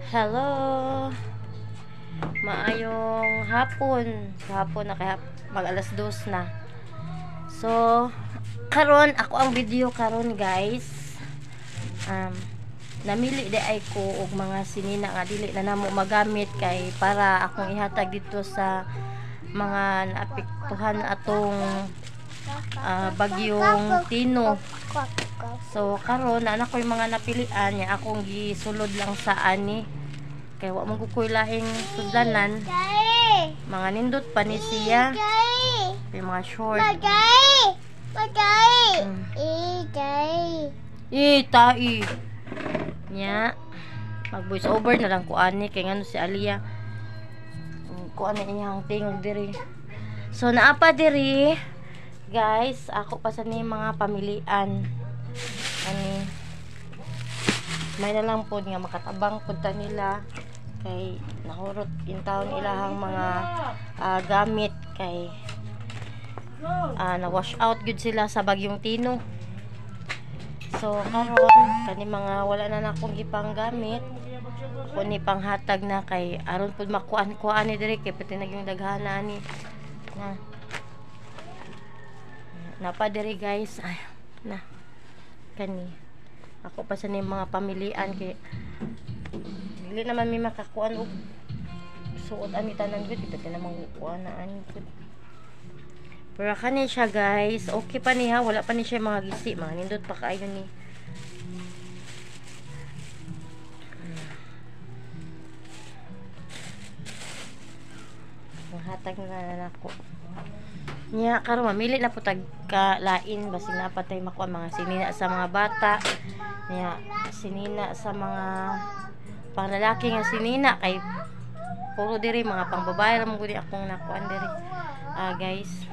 Hello. Maayong hapon. Hapon na kaya mag alas 2 na. So, karon ako ang video karon guys. Namili di ay ko og mga sinina nga dili na namo magamit kay para akong ihatag dito sa mga naapektuhan atong bagyong Tino. So karon na ko yung mga napilian niya akong gisulod lang sa ani kay wa man ko lahing sudlanan, mga nindot pa ni siya yung mga short tai nya mag voice over na lang ko ani kay ngano si Alia ko ani iyang tingog diri. So naapa diri guys, ako pa sa ni mga pamilian ani may na lang po nga makatabang punta nila kay nahurot intawon ilahang mga gamit kay na wash out gud sila sa bagyong Tino. So karon kani mga wala na akong gipang gamit ako ni panghatag na kay aron pud makuan ni diri kay pati naging daghana ni na napa diri guys ay na kani ako pa sa ni mga pamilian kay dili naman may makakuan og suot ani tanan gud pati namang kuan na ani gud. Pero kani siya guys, okay pa niya, wala pa ni siya mga gisi, mga nindot pa kaayo ni. Mahatag na nako. Nya karon mamili na po tag lain basig na patay makuha mga sinina sa mga bata. Nya sinina sa mga panglalaki nga sinina kay puro diri mga pangbabae ra mo gud akong nakuan diri. Guys